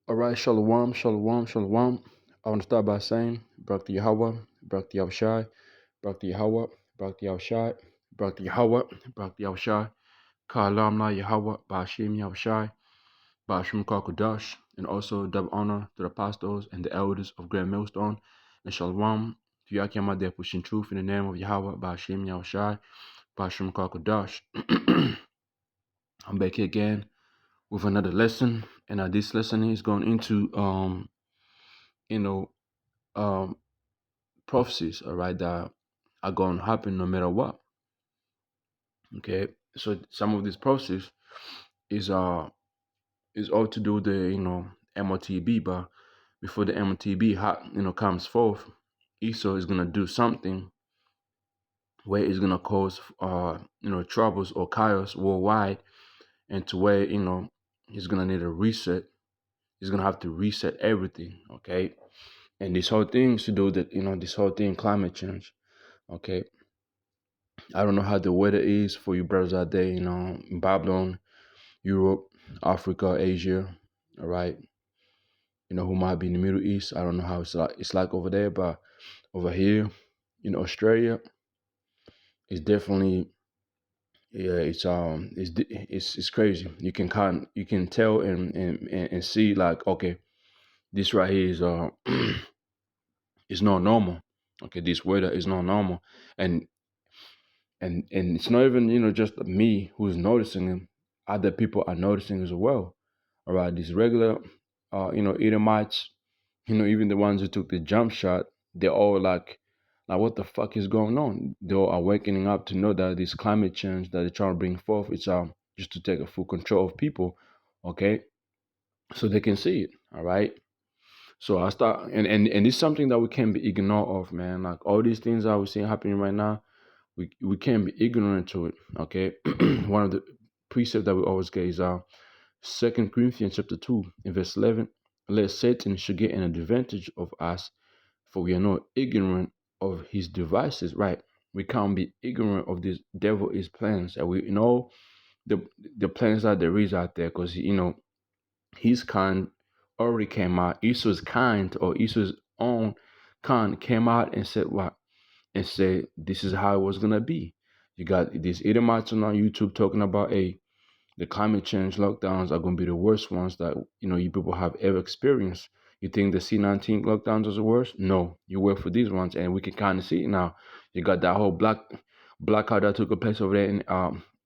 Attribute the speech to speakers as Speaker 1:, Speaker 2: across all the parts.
Speaker 1: All right, shalom, shalom, shalom. I want to start by saying, Barak Yahweh, Barak Yahushai, Barak Yahweh, Barak Yahushai, Barak Yahweh, Barak Yahushai, Ka'alam La Yahweh, Ba'ashim Yahushai, Ba'ashim Kakudash, and also double honor to the apostles and the elders of Grand Millstone, and shalom to Yakima, they're pushing truth in the name of Yahweh, Ba'ashim Yahushai, Ba'ashim Kakudash. I'm back here again with another lesson, and this lesson is going into you know um prophecies, all right, that are going to happen no matter what. Okay, so some of these prophecies is is all to do with the MOTB, but before the MOTB comes forth, Esau is gonna do something where it's gonna cause troubles or chaos worldwide, and to where he's gonna need a reset. He's gonna have to reset everything. Okay, and this whole thing is to do with this whole thing climate change. Okay, I don't know how the weather is for you brothers out there, in Babylon, Europe, Africa, Asia, all right. Who might be in the Middle East. I don't know how it's like over there, but over here in Australia, it's definitely, yeah, it's crazy. You can tell and see, like, okay, this right here is is not normal. Okay, this weather is not normal. And and it's not even just me who's noticing them. Other people are noticing as well. All right, these regular Edomites, even the ones who took the jump shot, they're all like what the fuck is going on? They are awakening up to know that this climate change that they're trying to bring forth, it's just to take a full control of people, okay, so they can see it. All right. So I start, and it's something that we can't be ignored of, man. Like all these things that we're seeing happening right now, we can't be ignorant to it. Okay, one of the precepts that we always get is 2 Corinthians chapter 2 in verse 11. Lest Satan should get an advantage of us, for we are not ignorant of his devices. Right? We can't be ignorant of this devil his plans, and we know the plans that there is out there, because his kind already came out. Esau's kind, or Esau's own kind, came out and said what? And said this is how it was gonna be. You got these Edomites on YouTube talking about the climate change lockdowns are gonna be the worst ones that you people have ever experienced. You think the C-19 lockdowns are the worst? No, you wait for these ones, and we can kind of see it now. You got that whole blackout that took place over there in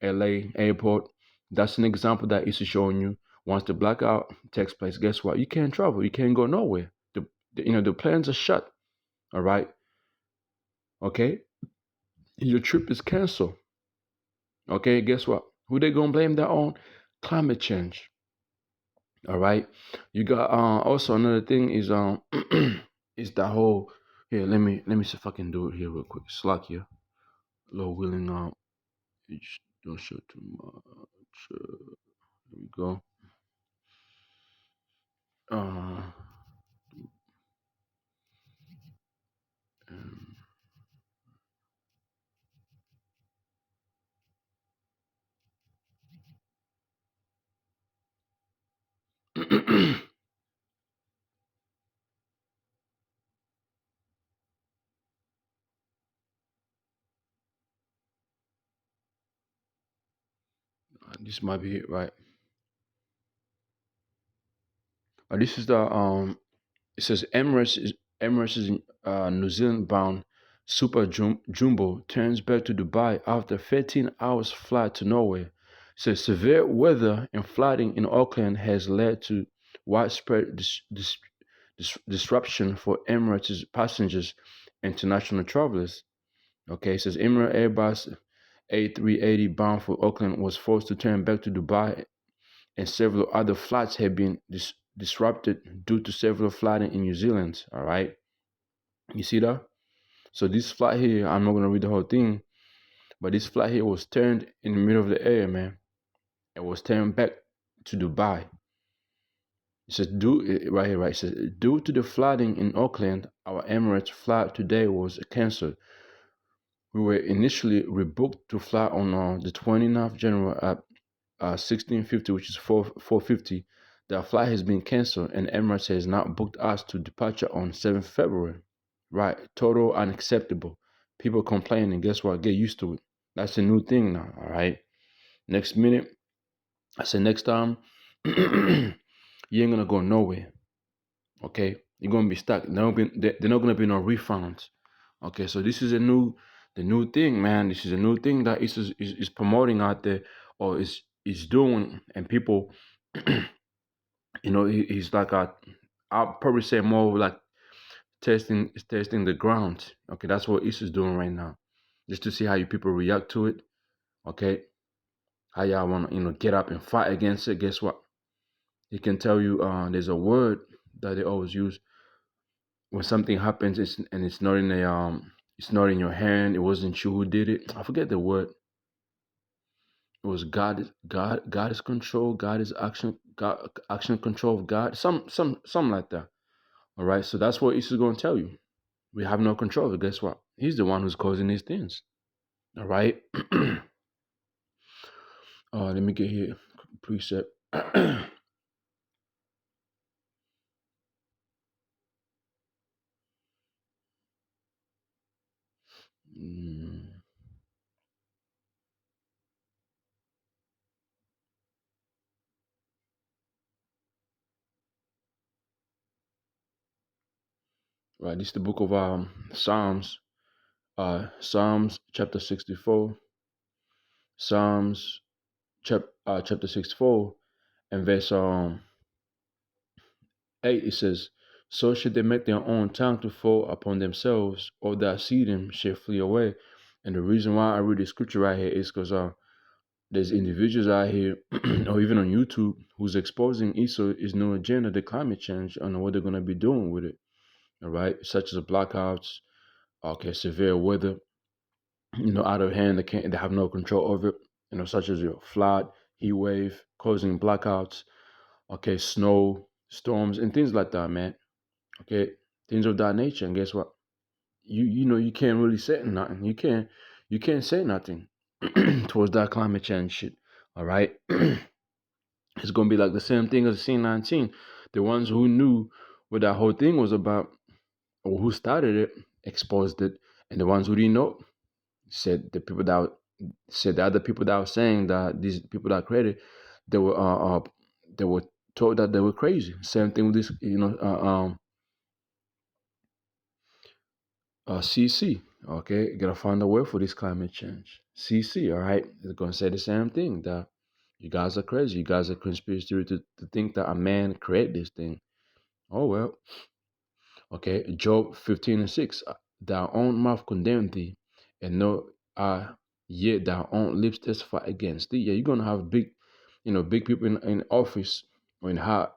Speaker 1: LA airport. That's an example that is showing you. Once the blackout takes place, guess what? You can't travel. You can't go nowhere. The planes are shut. All right. Okay. Your trip is canceled. Okay. Guess what? Who they gonna blame that on? Climate change. All right. You got also another thing is is that whole here. Let me see if I can do it here real quick. Slack here. Low willing don't show too much. There we go. Uh, um, this might be it, right? This is the It says Emirates is New Zealand bound Jumbo turns back to Dubai after 13 hours flight to Norway. It says severe weather and flooding in Auckland has led to widespread disruption for Emirates passengers and international travelers. Okay, it says Emirates Airbus A380 bound for Auckland was forced to turn back to Dubai, and several other flights have been disrupted due to several flooding in New Zealand. All right, you see that? So this flight here, I'm not gonna read the whole thing, but this flight here was turned in the middle of the air, man. It was turned back to Dubai. It says right here, right? It says due to the flooding in Auckland, our Emirates flight today was cancelled. We were initially rebooked to fly on the 29th January at 16:50, which is 4:50. The flight has been canceled, and Emirates has not booked us to departure on 7th February. Right, total unacceptable. People complaining. Guess what? Get used to it. That's a new thing now. All right. Next minute, I said next time, you ain't gonna go nowhere. Okay, you're gonna be stuck. They're not gonna be no refunds. Okay, so this is the new thing, man. This is a new thing that is promoting out there, or is doing, and people, he's like I'll probably say more like testing the ground. Okay, that's what is doing right now, just to see how you people react to it. Okay, how y'all want to get up and fight against it. Guess what? He can tell you there's a word that they always use when something happens, and it's not in your hand. It wasn't you who did it. I forget the word. It was God is control. God is action. God action control of God. Something like that. All right. So that's what Isa is going to tell you. We have no control. But guess what? He's the one who's causing these things. All right. Let me get here. Precept. Mm, right. This is the book of Psalms. Psalms chapter 64. Psalms chapter 64 and verse 8, it says, so should they make their own tongue to fall upon themselves, or that see them shall flee away. And the reason why I read the scripture right here is because there's individuals out here, or even on YouTube, who's exposing Esau's new agenda, the climate change, and what they're going to be doing with it. All right, such as blackouts, okay, severe weather, out of hand. They have no control over it. Such as your flood, heat wave, causing blackouts. Okay, snow, storms, and things like that, man. Okay, things of that nature. And guess what? You can't really say nothing. You can't say nothing towards that climate change shit. All right, it's gonna be like the same thing as C19. The ones who knew what that whole thing was about, or who started it, exposed it, and the ones who didn't know said the other people that were saying that these people that created, they were they were told that they were crazy. Same thing with this, CC. Okay, gotta find a word for this climate change. CC. All right, they're gonna say the same thing, that you guys are crazy. You guys are conspiracy theory to think that a man created this thing. Oh well. Okay, Job 15:6. Thy own mouth condemned thee, and no yet thy own lips testify against thee. Yeah, you're gonna have big people in office, or in high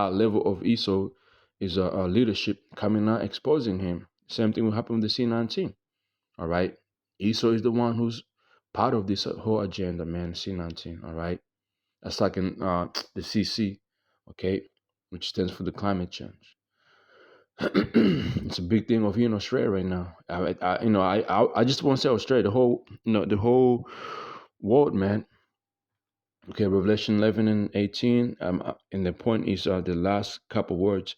Speaker 1: level of Esau is a leadership coming out exposing him. Same thing will happen with the C19. All right, Esau is the one who's part of this whole agenda, man. C19. All right, that's like in the CC, okay, which stands for the climate change. It's a big thing over here in Australia right now. I just want to say Australia, the whole world, man. Okay, Revelation 11 and 18. And the point is the last couple words.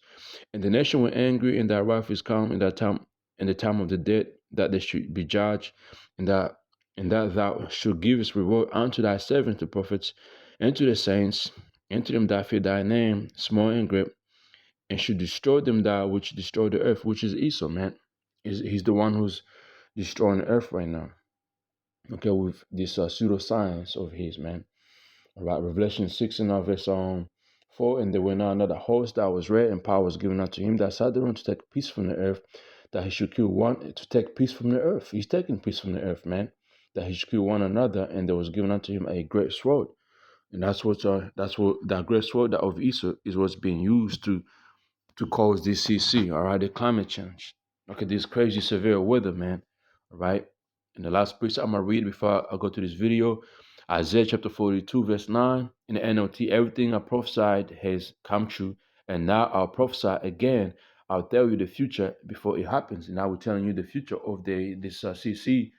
Speaker 1: And the nation were angry, and their wrath is come in the time of the dead, that they should be judged, and that thou should give his reward unto thy servants, the prophets, and to the saints, and to them that fear thy name, small and great, and should destroy them that which destroy the earth, which is Esau, man. He's the one who's destroying the earth right now. Okay, with this pseudoscience of his, man. All right, Revelation 6 and verse 4. And there went out another host that was red, and power was given unto him that sat thereon to take peace from the earth, that he should kill one, to take peace from the earth. He's taking peace from the earth, man. That he should kill one another, and there was given unto him a great sword. And that's what that great sword that of Esau is what's being used to cause this CC, all right, the climate change. Look at this crazy severe weather, man, all right? And the last precept I'm going to read before I go to this video, Isaiah chapter 42, verse 9, in the NLT, everything I prophesied has come true, and now I'll prophesy again. I'll tell you the future before it happens, and I will telling you the future of this CC,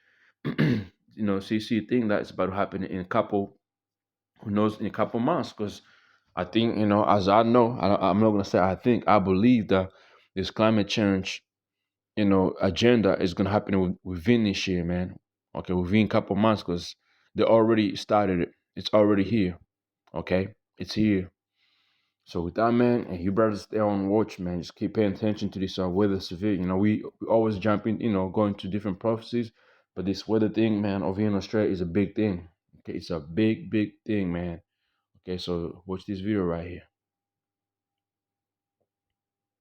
Speaker 1: CC thing that's about to happen in a couple Who knows in a couple months? Because I think, as I know, I'm not gonna say I think, I believe that this climate change, agenda is gonna happen within this year, man. Okay, within a couple months, because they already started it. It's already here. Okay, it's here. So with that, man, and you better stay on watch, man. Just keep paying attention to this weather severe. We always jump in, going to different prophecies, but this weather thing, man, over here in Australia is a big thing. Okay, it's a big, big thing, man. Okay, so watch this video right here.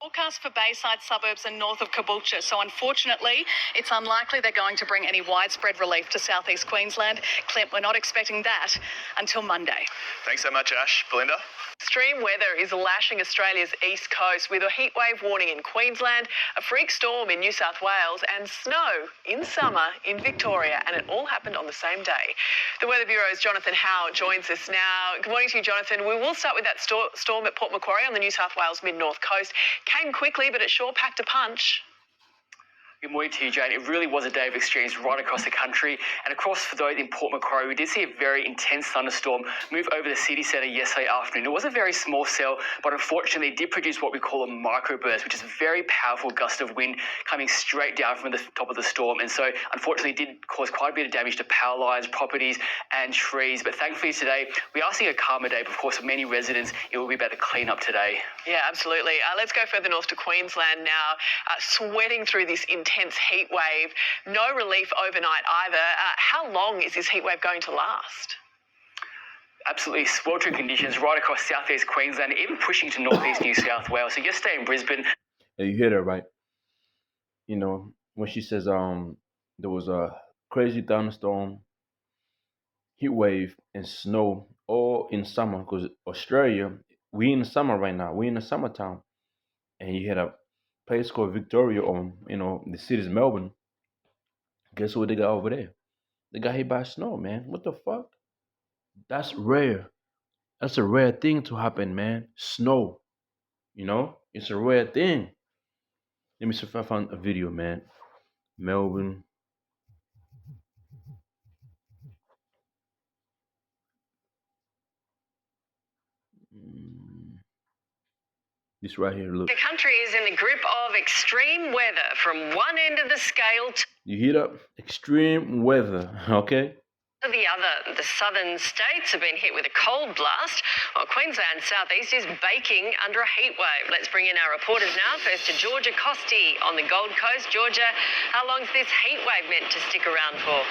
Speaker 2: Forecast for Bayside suburbs and north of Caboolture, so unfortunately it's unlikely they're going to bring any widespread relief to southeast Queensland. Clint, we're not expecting that until Monday.
Speaker 3: Thanks so much, Ash. Belinda?
Speaker 2: Extreme weather is lashing Australia's east coast with a heatwave warning in Queensland, a freak storm in New South Wales and snow in summer in Victoria, and it all happened on the same day. The Weather Bureau's Jonathan Howe joins us now. Good morning to you, Jonathan. We will start with that storm at Port Macquarie on the New South Wales mid-north coast. Came quickly, but it sure packed a punch.
Speaker 4: Good morning to you, Jane. It really was a day of extremes right across the country. And across for those in Port Macquarie, we did see a very intense thunderstorm move over the city centre yesterday afternoon. It was a very small cell, but unfortunately it did produce what we call a microburst, which is a very powerful gust of wind coming straight down from the top of the storm. And so, unfortunately, it did cause quite a bit of damage to power lines, properties and trees. But thankfully today, we are seeing a calmer day. But of course, for many residents, it will be about to clean up today.
Speaker 2: Yeah, absolutely. Let's go further north to Queensland now. Sweating through this intense heat wave. No relief overnight either. How long is this heat wave going to last?
Speaker 4: Absolutely sweltering conditions right across southeast Queensland, even pushing to northeast New South Wales. So yesterday in Brisbane.
Speaker 1: Yeah, you hear that right? When she says there was a crazy thunderstorm, heat wave, and snow all in summer. Because Australia, we in the summer right now. We in the summertime, and you had a place called Victoria, or the city's Melbourne. Guess what they got over there? They got hit by snow, man. What the fuck? That's rare. That's a rare thing to happen, man. Snow. It's a rare thing. Let me see if I found a video, man. Melbourne. This right here, look.
Speaker 2: The country is in the grip of extreme weather from one end of the scale to
Speaker 1: You hear that? Extreme weather, okay?
Speaker 2: the other. The southern states have been hit with a cold blast, while Queensland's southeast is baking under a heat wave. Let's bring in our reporters now. First to Georgia Costi on the Gold Coast. Georgia, how long is this heat wave meant to stick around for?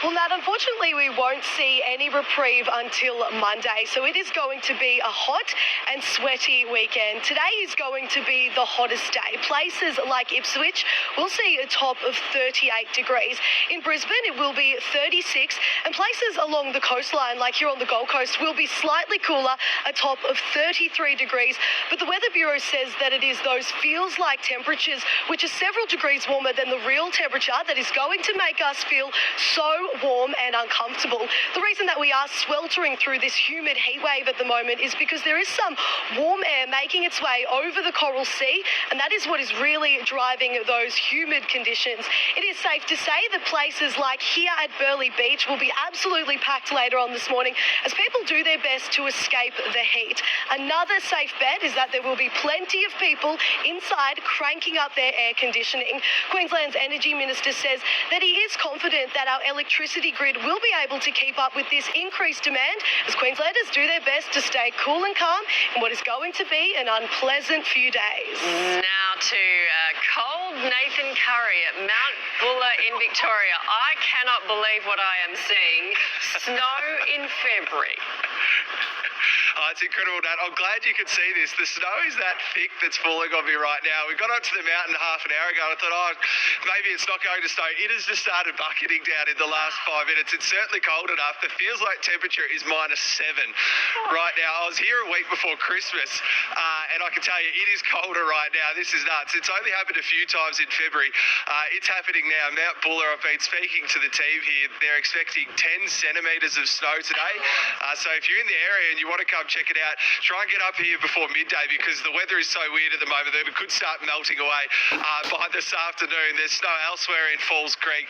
Speaker 2: Well, Nat, unfortunately, we won't see any reprieve until Monday, so it is going to be a hot and sweaty weekend. Today is going to be the hottest day. Places like Ipswich will see a top of 38 degrees. In Brisbane, it will be 36, and places along the coastline, like here on the Gold Coast, will be slightly cooler, a top of 33 degrees. But the Weather Bureau says that it is those feels-like temperatures, which are several degrees warmer than the real temperature, that is going to make us feel so warm and uncomfortable. The reason that we are sweltering through this humid heat wave at the moment is because there is some warm air making its way over the Coral Sea, and that is what is really driving those humid conditions. It is safe to say that places like here at Burleigh Beach will be absolutely packed later on this morning as people do their best to escape the heat. Another safe bet is that there will be plenty of people inside cranking up their air conditioning. Queensland's Energy Minister says that he is confident that our electricity grid will be able to keep up with this increased demand as Queenslanders do their best to stay cool and calm in what is going to be an unpleasant few days. Now to cold Nathan Curry at Mount Buller in Victoria. I cannot believe what I am seeing. Snow in February.
Speaker 3: Oh, it's incredible, Nat. I'm glad you could see this. The snow is that thick that's falling on me right now. We got up to the mountain half an hour ago and I thought, maybe it's not going to snow. It has just started bucketing down in the last 5 minutes. It's certainly cold enough. The feels like temperature is -7 right now. I was here a week before Christmas and I can tell you it is colder right now. This is nuts. It's only happened a few times in February. It's happening now. Mount Buller, I've been speaking to the team here. They're expecting 10 centimetres of snow today. So if you're in the area and you want to come come check it out. Try and get up here before midday because the weather is so weird at the moment that it could start melting away by this afternoon. There's snow elsewhere in Falls Creek,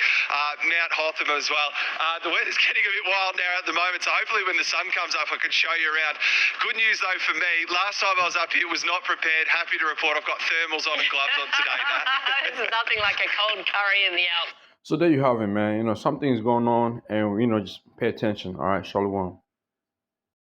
Speaker 3: Mount Hotham as well. The weather's getting a bit wild now at the moment, so hopefully when the sun comes up I can show you around. Good news though for me, last time I was up here was not prepared. Happy to report I've got thermals on and gloves on today.
Speaker 5: This is nothing like a cold curry in the Alps.
Speaker 1: So there you have it, man. Something's going on, and just pay attention. All right, Shalom.